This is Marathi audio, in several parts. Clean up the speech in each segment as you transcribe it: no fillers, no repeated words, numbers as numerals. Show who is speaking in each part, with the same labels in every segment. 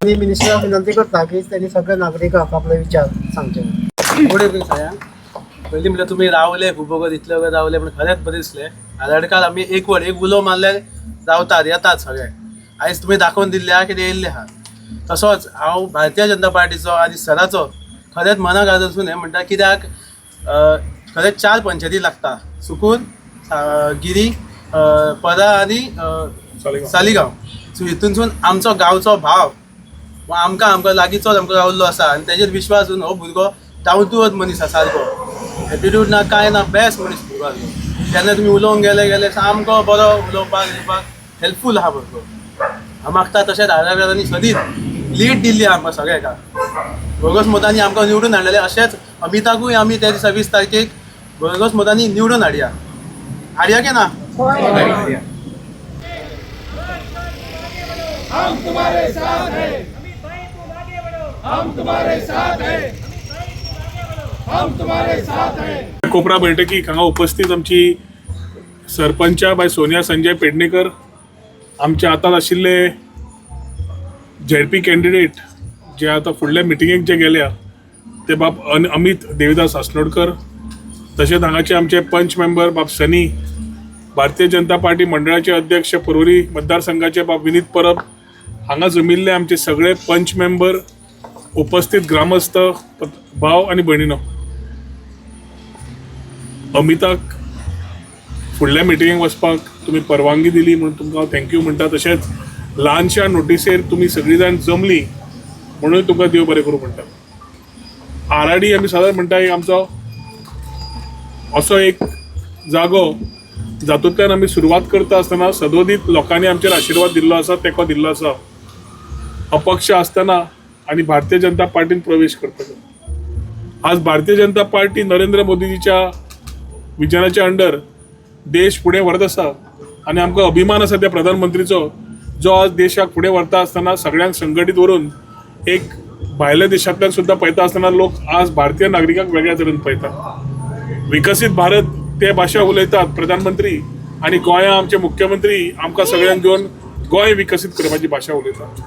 Speaker 1: मी मिनिस्टराक विनंती करता की त्यांनी सगळ्या नागरिकांक आपले विचार सांगचे.
Speaker 2: गुड इव्हनिंग सगळ्यांक. पयलीं म्हणल्यार तुमी रावले खूब वगत इतले वगत रावले पण खरेंच बरें दिसलें. आधाडकार आमी एक उलो मारल्यार रावतात येतात सगळे. आयज तुमी दाखोवन दिल्ले आहा कितें येयल्ले आहा. तसोच हांव भारतीय जनता पार्टीचो आनी सराचो खरेंच मनाक आदरसून हें म्हणटा कित्याक खरेंच 4 पंचायती लागता. सुकूर, गिरी, परा आनी सालिगांव. सो हितूनसून आमचो गांवचो भाव आमकां लागींचोच आमकां रावल्लो आसा आनी तेजेर विश्वास दवरून हो भुरगो डावन टू अर्थ मनीस आसा सारको. एटिट्यूड ना कांय ना, बेस्ट मनीस भुरगो आसलो. तेन्ना तुमी उलोवंक गेले सामको बरो उलोवपाक हेल्पफूल आहा भुरगो. हांव मागता तशेंच आधारकारांनी सदींच लीड दिल्ली आमकां सगळ्यांक. भरघोस मतांनी आमकां निवडून हाडलेले. अशेंच अमिताकूय आमी त्या दिसा 20 तारखेक भरघोस मतांनी निवडून हाडया की ना.
Speaker 3: हम तुम्हारे साथ हैं, हम तुम्हारे साथ हैं, हम तुम्हारे साथ हैं.
Speaker 4: कोपरा बैठकीक हांगा उपस्थित आमची सरपंचा बाय सोनिया संजय पेडणेकर, आमचे आतां आशिल्ले झेडपी कॅन्डिडेट जे आतां फुडल्या मिटिंगेक जे गेल्या ते बाब अमित देविदास आसनोडकर, तशेंच हांगाचे आमचे पंच मेंबर बाब सनी, भारतीय जनता पार्टी मंडळाचे अध्यक्ष पर्वरी मतदारसंघाचे बाब विनीत परब, हांगा जमिल्ले आमचे सगळे पंच मेंबर, उपस्थित ग्रामस्थ भाव आनी भयणीनो, अमिताक फुडल्या मिटिंगेक वचपाक तुमी परवानगी दिली म्हणून तुमकां हांव थँक्यू म्हणटा. तशेंच ल्हानशा नोटिसेर तुमी सगळीं जाण जमली म्हणून तुमकां देव बरें करूं म्हणटा. आराडी आमी सदांच म्हणटा एक आमचो असो एक जागो जातूंतल्यान आमी सुरवात करता आसतना सदोदीत लोकांनी आमचेर आशिर्वाद दिल्लो आसा, तेंको दिल्लो आसा. अपक्ष आसतना आनी भारतीय जनता पार्टीन प्रवेश करतलो. आज भारतीय जनता पार्टी नरेंद्र मोदीजीच्या विजनाच्या अंडर देश फुडें व्हरत आसा आनी आमकां अभिमान आसा त्या प्रधानमंत्रीचो, जो आज देशाक फुडें व्हरता आसतना सगळ्यांक संघटीत व्हरून एक भायल्या देशांतल्यान सुद्दां पळयता आसतना लोक आज भारतीय नागरिकांक वेगळ्या तरेन पळयता. विकसीत भारत ते भाशा उलयतात प्रधानमंत्री आनी गोंया आमचे मुख्यमंत्री आमकां सगळ्यांक घेवन गोंय विकसीत करपाची भाशा उलयतात.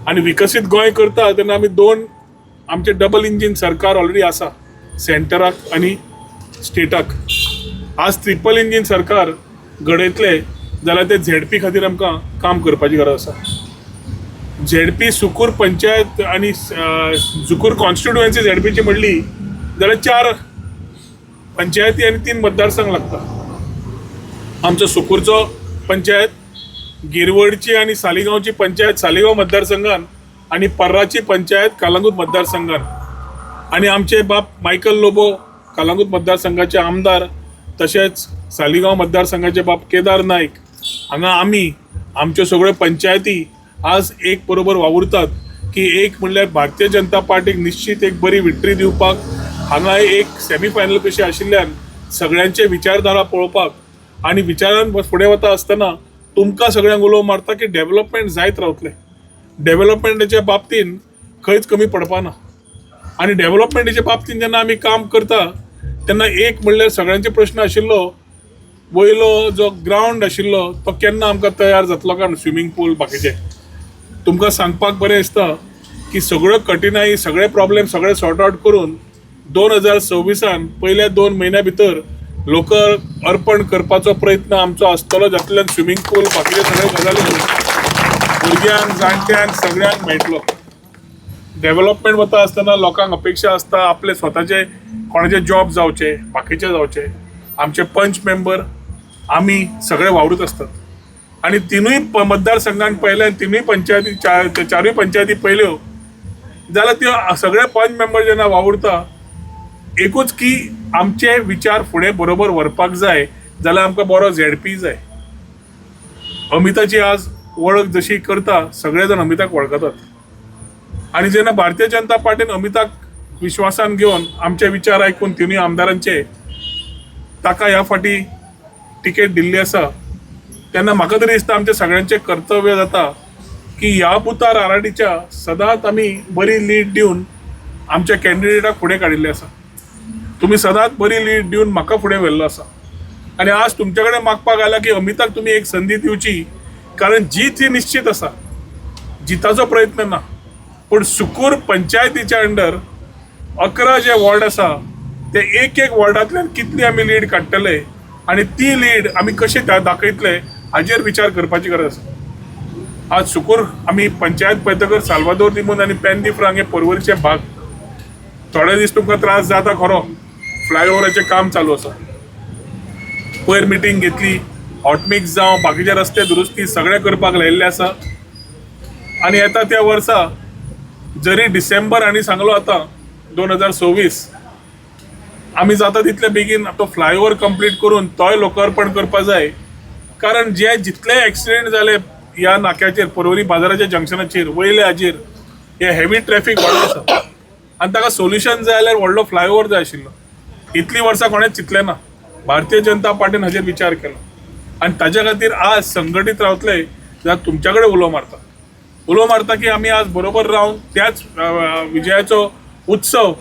Speaker 4: आनी विकसीत गोंय करता तेन्ना आमी दोन आमचे डबल इंजीन सरकार ऑलरेडी आसा, सेंटराक आनी स्टेटाक. आज ट्रिपल इंजीन सरकार घडयतले जाल्यार ते झेडपी खातीर आमकां काम करपाची गरज आसा. झेडपी सुकूर पंचायत आनी सुकूर कॉन्स्टिट्युएन्सी झेडपीची म्हणली जाल्यार 4 पंचायती आनी 3 मतदारसंघ लागता. आमचो सुकूरचो पंचायत, गिरवडची आनी सालिगांवची पंचायत सालिगांव मतदारसंघान आनी पर्राची पंचायत कलंगूट मतदारसंघान, आनी आमचे बाप मायकल लोबो कलंगूट मतदारसंघाचे आमदार, तशेंच सालिगांव मतदारसंघाचे बाप केदार नायक. हांगा आमी आमच्यो सगळ्यो पंचायती आज एक बरोबर वावुरतात की एक म्हणल्यार भारतीय जनता पार्टीक निश्चित एक बरी विक्ट्री दिवपाक. हांगा एक सेमी फायनल कशी आशिल्ल्यान सगळ्यांचे विचारधारा पळोवपाक आनी विचारान फुडें वता आसतना तुमकां सगळ्यांक उलोव मारता की डेव्हलपमेंट जायत रावतलें. डेव्हलपमेंटाच्या बाबतीन खंयच कमी पडपाना. आनी डेव्हलपमेंटाच्या बाबतीन जेन्ना आमी काम करता तेन्ना एक म्हणल्यार सगळ्यांचे प्रश्न आशिल्लो वयलो जो ग्रावंड आशिल्लो तो केन्ना आमकां तयार जातलो काय स्विमींग पूल बाकीचे. तुमकां सांगपाक बरें दिसता की सगळ्यो कठिनाई सगळे प्रॉब्लेम सगळे सॉर्ट आउट करून 2026 पयल्या 2 म्हयन्या भितर लोक अर्पण करपाचो प्रयत्न आमचो आसतलो, जातूंतल्यान स्विमींग पूल बाकीचे सगळे गजाली भुरग्यांक जाणट्यांक सगळ्यांक मेळटलो. डेव्हलपमेंट वता आसतना लोकांक अपेक्षा आसता आपले स्वताचे कोणाचे जॉब जावचे, बाकीचे जावचे. आमचे पंच मेंबर आमी सगळे वावरूत आसतात आनी 3 मतदारसंघान पयले 3 पंचायती 4 पंचायती पयल्यो जाल्यार त्यो सगळे पंच मेंबर जेन्ना वावुरता एकूच की आमचे विचार फुडें बरोबर व्हरपाक जाय जाल्यार आमकां बरो झेडपी जाय. अमिताची आज वळख जशी करता सगळे जाण अमिताक वळखतात आनी जेन्ना भारतीय जनता पार्टीन अमिताक विश्वासान घेवन आमचे विचार आयकून 3 आमदारांचे ताका ह्या फाटी टिकेट दिल्ली आसा तेन्ना म्हाका तरी दिसता आमचे सगळ्यांचे कर्तव्य जाता की ह्या बुथार आराडीच्या सदांच आमी बरी लीड दिवन आमच्या कॅन्डिडेटाक फुडें काडिल्ले आसा. तुमी सदांच बरी लीड दिवन म्हाका फुडें व्हेल्लो आसा आनी आज तुमचे कडेन मागपाक आयला की अमिताक तुमी एक संदी दिवची, कारण जीत ही निश्चित आसा, जिताचो प्रयत्न ना. पूण सुकूर पंचायतीच्या अंडर 11 जे वॉर्ड आसा ते एक वॉर्डांतल्यान कितली आमी लीड काडटले आनी ती लीड आमी कशी दाखयतले हाजेर विचार करपाची गरज आसा. आज सुकूर आमी पंचायत पळयतकर साल्वादोर दिमून आनी पेन दी फ्रांक हे पर्वरीचे भाग थोडे दीस तुमकां त्रास जाता खरो. फ्लायओव्हराचें काम चालू आसा. पयर मिटींग घेतली, हॉटमिक्स जावं बाकीचे रस्ते दुरुस्ती सगळें करपाक लायिल्ले आसा. आनी येता त्या वर्सा जरी डिसेंबर आनी सांगलो आतां 2026 आमी जाता तितले बेगीन तो फ्लायओव्हर कंप्लीट करून तोय लोकार्पण करपा जाय. कारण जे जितले एक्सिडेंट जाले ह्या नाक्याचेर पर्वरी बाजाराच्या जंक्शनाचेर वयले हाजेर हे हेवी ट्रॅफिक वाडत आसा आनी ताका सोल्युशन जाय जाल्यार व्हडलो फ्लायओव्हर जाय आशिल्लो. इतली वर्सां कोणेंच चिंतलें ना. भारतीय जनता पार्टीन हाजेर विचार केलो आनी ताज्या खातीर आज संघटीत रावतले जाल्यार तुमच्या कडेन उलो मारता की आमी आज बरोबर रावन त्याच विजयाचो उत्सव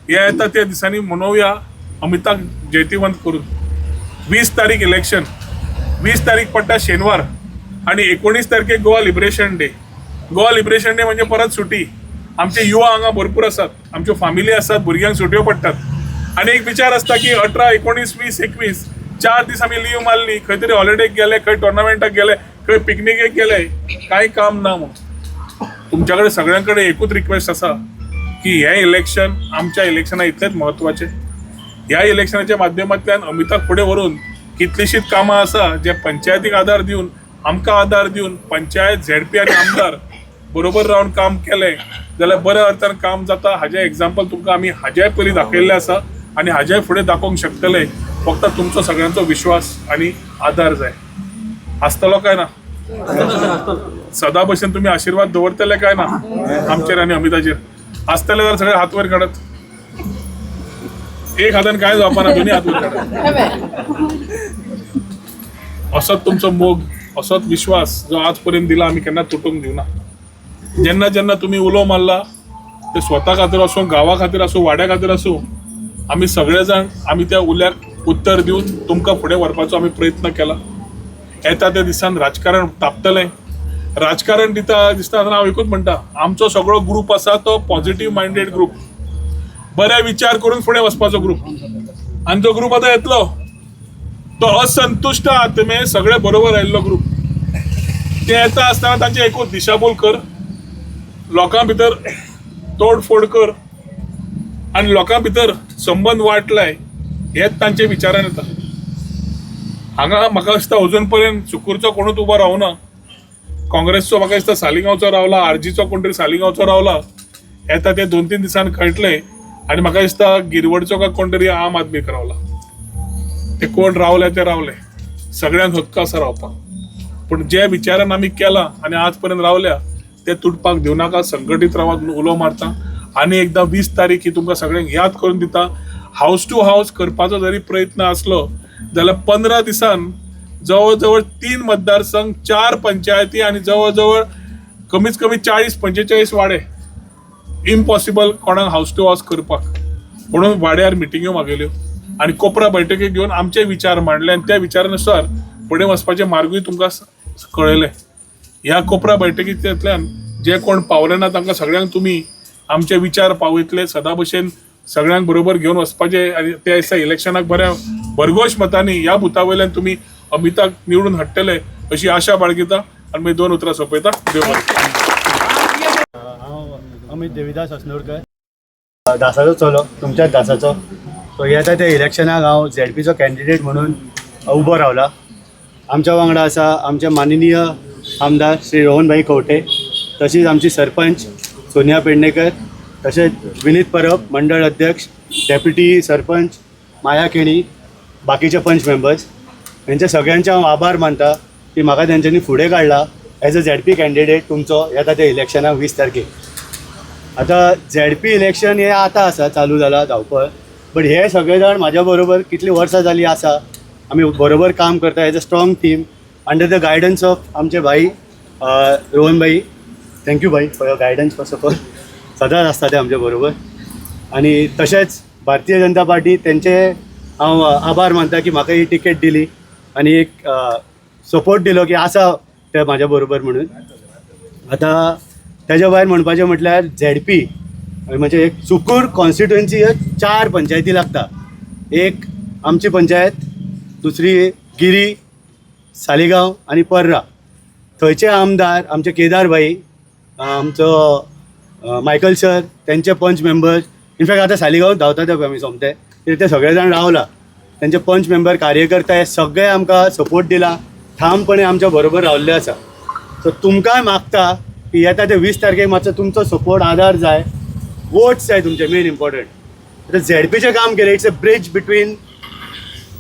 Speaker 4: हे येता त्या दिसांनी मनोवया अमिताक जैतिवंत करून. 20 तारीख इलेक्शन, 20 तारीख पडटा शेनवार आनी 19 तारखेक Goa liberation day. Goa liberation day म्हणजे परत सुटी. आमचे युवा हांगा भरपूर आसात, आमच्यो फॅमिली आसात, भुरग्यांक सुटयो पडटात आनी एक विचार आसता की 18, 19, 20, 21 4 दीस आमी लीव मारली, खंय तरी हॉलिडेक गेले, खंय टोर्नामेंटाक गेले, खंय पिकनिकेक गेले, कांय काम ना. मग तुमच्या कडेन सगळ्यां कडेन एकूच रिक्वेस्ट आसा की हे इलेक्शन आमच्या इलेक्शना इतलेंच म्हत्वाचें. ह्या इलेक्शनाच्या माध्यमांतल्यान अमिताक फुडें व्हरून कितलींशींच कामां आसा जे पंचायतीक आदार दिवन आमकां आदार दिवन पंचायत झेडपी आनी आमदार बरोबर रावन काम केलें जाल्यार बऱ्या अर्थान काम जाता. हाजें एग्जाम्पल तुमकां आमी हाज्याय पयलीं दाखयल्लें आसा आनी हाज्याय फुडें दाखोवंक शकतले. फक्त तुमचो सगळ्यांचो विश्वास आनी आदार जाय. आसतलो काय ना? सदा भशेन तुमी आशिर्वाद दवरतले काय ना आमचेर आनी अमिताचेर? आसतले जाल्यार सगळे हात वयर काडत. एक हातान काय जावपाना, दोन्ही हात वयर काडत. असोच तुमचो मोग, असोच विश्वास जो आज पर्यंत दिला आमी केन्ना तुटूंक दिवना. जेन्ना जेन्ना तुमी उलो मारला ते स्वता खातीर आसूं, गांवा खातीर आसूं, वाड्या खातीर आसूं, आमी सगळे जाण आमी त्या उल्याक उत्तर दिवन तुमकां फुडें व्हरपाचो आमी प्रयत्न केला. येता त्या दिसान राजकारण तापतलें. राजकारण दिता दिसता हांव एकूच म्हणटा, आमचो सगळो ग्रूप आसा तो पॉझिटिव्ह मायंडेड ग्रूप, बरे विचार करून फुडें वचपाचो ग्रूप. आनी जो ग्रूप आतां येतलो तो असंतुश्ट आत्मे सगळे बरोबर आयिल्लो ग्रूप. ते येता आसतना तांचे एकूच दिशाभूल कर, लोकां भितर तोडफोड कर आनी लोकां भितर संबंद वाटलाय, हेच तांचे विचारान येता. हांगा म्हाका दिसता अजून पर्यंत सुकूरचो कोणूच उबो रावना. काँग्रेसचो म्हाका दिसता सालिगांवचो रावला, आरजीचो कोण तरी सालिगांवचो रावला. येता ते 2-3 दिसान कळटले. आनी म्हाका दिसता गिरवडचो काय कोण तरी आम आदमीक रावला. ते कोण रावले ते रावले, सगळ्यांक हक्क आसा रावपाक. पूण जे विचारान आमी केला आनी आज पर्यंत रावल्या ते तुटपाक दिवनाका. संघटीत रावात उलो मारता. आनी एकदां 20 तारीख ही तुमकां सगळ्यांक याद करून दिता. हाऊस टू हाऊस करपाचो जरी प्रयत्न आसलो जाल्यार 15 दिसान जवळ जवळ 3 मतदारसंघ, 4 पंचायती आनी जवळ जवळ कमीत कमी 40-45 वाडे इम्पॉसिबल कोणाक हाऊस टू हाऊस करपाक. म्हणून वाड्यार मिटिंग्यो मागयल्यो आनी कोपरा बैठकी घेवन आमचे विचार मांडले आनी त्या विचारानुसार फुडें वचपाचे मार्गूय तुमकां कळयले. ह्या कोपरा बैठकींतल्यान जे कोण पावले ना तांकां सगळ्यांक तुमी आमचे विचार पावयतले. सदा भशेन सगळ्यांक बरोबर घेवन वचपाचे आनी त्या दिसा इलेक्शनाक बऱ्या भरघोश मतांनी ह्या बुथा वयल्यान तुमी अमिताक निवडून हाडटले अशी आशा बाळगिता आनी मागीर 2 उतरां सोंपयता. देव बरें.
Speaker 5: हांव अमित देविदास असनोरकर, दासाचो चलो, तुमच्याच दासाचो. सो येता त्या इलेक्शनाक हांव झेडपीचो कॅन्डिडेट म्हणून उबो रावला. आमच्या वांगडा आसा आमचे माननीय आमदार श्री रोहनभाई कवटे, तशीच आमची सरपंच सोनिया पेडणेकर, तसेच विनीत परब मंडळ अध्यक्ष, डेप्युटी सरपंच माया केणी, बाकीचे पंच मेंबर्स. हेंचे सगळ्यांचे हांव आभार मानता की म्हाका तेंच्यांनी फुडें काडला एज अ झेडपी कॅन्डिडेट तुमचो येता त्या इलेक्शनाक 20 तारखेक. आतां झेडपी इलेक्शन हें आतां आसा, चालू जाला धांवपळ. बट हे सगळे जाण म्हाज्या बरोबर कितलीं वर्सां जालीं आसा, आमी बरोबर काम करता as a strong team under the guidance of आमचे भाई रोहन भाई. थँक्यू भाई for your guidance. First of all सदांच आसता ते आमच्या बरोबर. आनी तशेंच भारतीय जनता पार्टी तेंचे हांव आभार मानता की म्हाका ही टिकेट दिली आनी एक सपोर्ट दिलो की आसा ते म्हाज्या बरोबर म्हणून. आतां त्याच्या भायर म्हणपाचें म्हटल्यार ZP म्हणजे एक चुकूर कॉन्स्टिट्युएन्सी 4 पंचायती लागता. एक आमची पंचायत, दुसरी गिरी, सालिगांव आनी पर्रा. थंयचे आमदार आमचे केदार भाई, आमचो मायकल सर, त्यांचे पंच मेंबर्स, इनफॅक्ट आता सालिगांव धांवता ते आमी सोमते ते सगळे जाण रावला. त्यांचे पंच मेंबर कार्यकर्ता हे सगळे आमकां सपोर्ट दिला, ठामपणे आमच्या बरोबर रावल्ले आसा. सो तुमकांय मागता की येता ते 20 तारखेक मातसो तुमचो सपोर्ट आदार जाय, वोट्स जाय तुमचे मेन इम्पॉर्टंट. आता ZPचें काम केलें, it's a bridge between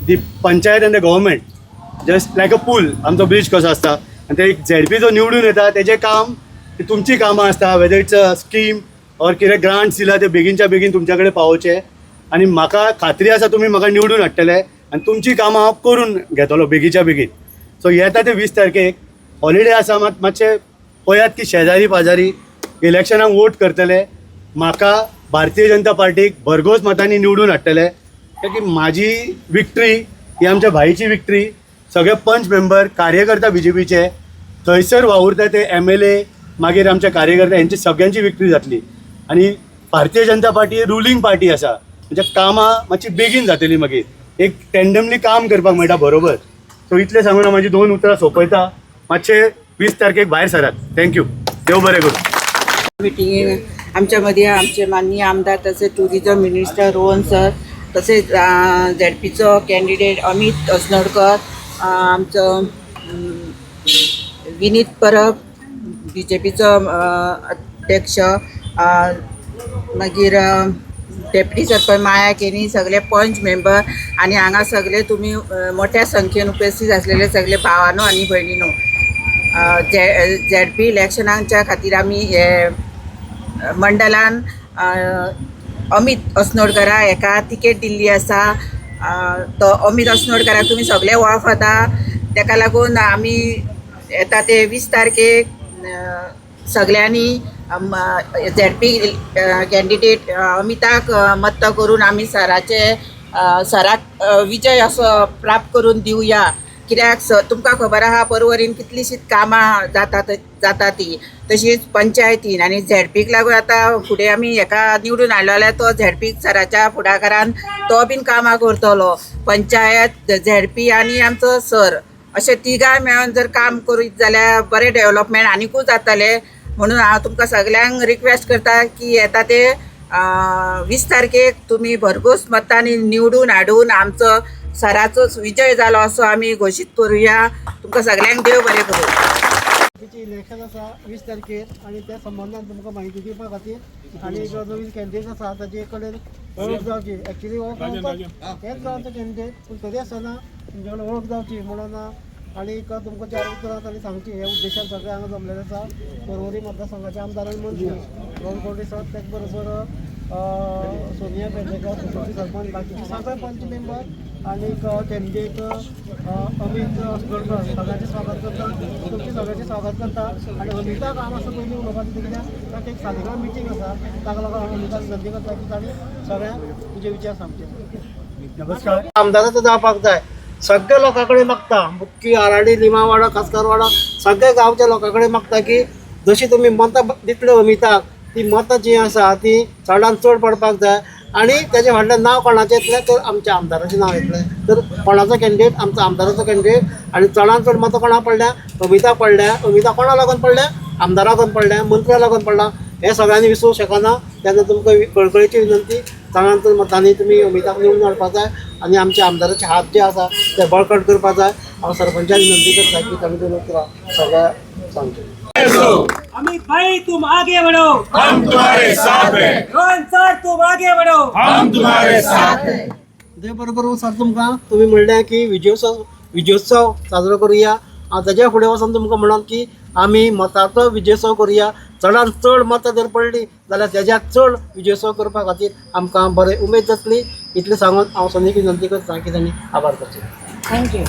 Speaker 5: the panchayat end the government, just like अ पूल. आमचो ब्रिज कसो आसता आनी ते ZP जो निवडून येता तेजें काम, ती तुमची कामां आसता, whether it's a scheme or कितें ग्रांट्स दिला ते बेगीनच्या बेगीन तुमच्या कडेन पावोवचे. आनी म्हाका खात्री आसा तुमी म्हाका निवडून हाडटले आनी तुमची कामां हांव करून घेतलो बेगीच्या बेगीन. सो येता ते 20 तारखेक हॉलिडे आसा, मातशें पळयात की शेजारी पाजारी इलेक्शनाक वोट करतले, म्हाका भारतीय जनता पार्टीक भरघोस मतांनी निवडून हाडटले. कित्याक म्हाजी विक्ट्री ही आमच्या भाईची विक्ट्री. सगळे पंच मेंबर कार्यकर्ता BJPचे थंयसर वावुरता ते MLA मागीर आमचे कार्यकर्ता यांची सगळ्यांची विक्ट्री जातली. आनी Bharatiya Janata party ruling party आसा, म्हणजे कामां मातशी बेगीन जातली, मागीर एक टेंडमली काम करपाक मेळटा बरोबर. सो इतलें सांगून हांव म्हाजी 2 उतरां सोंपयता. मातशे 20 तारखेक भायर सरात. थँक्यू. देव बरें करूं.
Speaker 6: मिटिंगेक आमच्या मध्ये आमचे माननीय आमदार तसेच टुरिझम मिनिस्टर रोहन सर, तसेच ZPचो कॅन्डिडेट अमित अस्नोडकर, आमचं विनीत परब BJPचो अध्यक्ष, मागीर डेप्युटी सरपंच माया केनी, सगळे पंच मेंबर आणि हांगा सगळे तुम्ही मोठ्या संख्येन उपस्थित असलेले सगळे भावानो आणि भयणीनो. ZP इलेक्शनाच्या खातीर आमी हे मंडलान अमित अस्नोडकरा एका तिकेट दिल्ली आसा. तो अमित अस्नोडकराक तुमी सगळे वळखता, तेका लागून आमी येता ते 20 तारखेक सगळ्यांनी ZP कॅन्डिडेट अमिताक मत करून आमी सराक विजय असो प्राप्त करून दिवया. कित्याक तुमकां खबर आहा परवरीन कितलीशींच कामां जाता ती, तशीच पंचायतीन आनी ZPक लागून आतां फुडें आमी हेका निवडून हाडलो जाल्यार तो ZP सराच्या फुडाकारान तो बीन कामां करतलो. पंचायत, ZP आनी आमचो सर अशे तिगाय मेळोन जर काम करीत जाल्यार बरें डेव्हलपमेंट आनीकूय जातलें. म्हणून हांव तुमकां सगळ्यांक रिक्वेस्ट करता की येता ते 20 तारखेक तुमी भरघोस मतांनी निवडून हाडून आमचो सराचो विजय जालो असो आमी घोशीत करूया. तुमकां सगळ्यांक देव बरें करूं.
Speaker 1: तिची इलेक्शन आसा 20 तारखेर आणि त्या संबंधान तुमकां माहिती दिवपा खातीर आनी जो नवीन कॅन्डिडेट आसा ताचे कडेन वळख जावची. एक्चुअली वळख हेच गांवचो कॅन्डिडेट, पूण तरी आसतना तुमचे कडेन वळख जावची म्हणून आनी तुमकां 4 उतरां ताणी सांगची हे उद्देशान सगळे हांगा जमलेले आसा. पर्वरी मतदारसंघाचे आमदार आनी मंत्री दोन कोटी सर, तेच बरोबर सोनिया पेडणेकर, सुशील सरपंच, बाकीचे सगळे पंच मेंबर आणि कॅन्डिडेट अमित अस्नोडकर सगळ्यांचे स्वागत करता. तुमचे सगळ्यांचे स्वागत करता. आणि अमिताक हांव असं पयलीं उलोवपाचें कित्याक ताका एक सालिगांव मिटींग आसा, ताका लागून हांव अमिताक विनंती करता की ताणी सगळ्यांक तुजे विचार सांगचे.
Speaker 5: नमस्कार.
Speaker 1: आमदाराचो जावपाक जाय. सगळे लोकां कडेन मागता, मुख्य आराडी, लिमावाडा, कासकारवाडा सगळे गांवच्या लोकां कडेन मागता की जशी तुमी मतां दितले अमिताक, ती मतां जी आसा ती चडांत चड पडपाक जाय. आणि त्याचे फाटल्यान नांव कोणाचें येतलें तर आमच्या आमदाराचें नांव येतलें. तर कोणाचो कॅन्डिडेट, आमचो आमदाराचो कॅन्डिडेट. आनी चडांत चड मतां कोणाक पडल्या? अमिताक पडल्या. अमिताक कोणा लागून पडल्या? आमदाराक लागून पडल्या, मंत्र्या लागून पडला. हे सगळ्यांनी विसरूं शकना. तेन्ना तुमकां कळकळीची विनंती, चडांत चड मतांनी तुमी अमिताक निवडून हाडपाक जाय आनी आमच्या आमदाराचे हात जे आसा ते बळकट करपाक जाय. हांव सरपंचाक विनंती करता की तांणी दोन उतरां सगळ्या सांगचे.
Speaker 3: अमित भाई तुम आगे बढ़ो,
Speaker 4: हम तुम्हारे साथ हैं.
Speaker 3: रोहन सर तुम आगे बढ़ो,
Speaker 4: हम तुम्हारे साथ हैं.
Speaker 1: देव बरें करूं सर. तुमकां तुमी म्हणलें की विजयोत्सव साजरो करुया. हांव ताच्या फुडें वचून तुमकां म्हणत की आमी मताचो विजयोत्सव करुया. चडांत चड मतां जर पडली जाल्यार तेज्या चड विजयोत्सव करपा खातीर आमकां बरें उमेद जातली. इतलें सांगून हांव सनीक विनंती करता की तांणी आभार करचें.
Speaker 6: थँक्यू.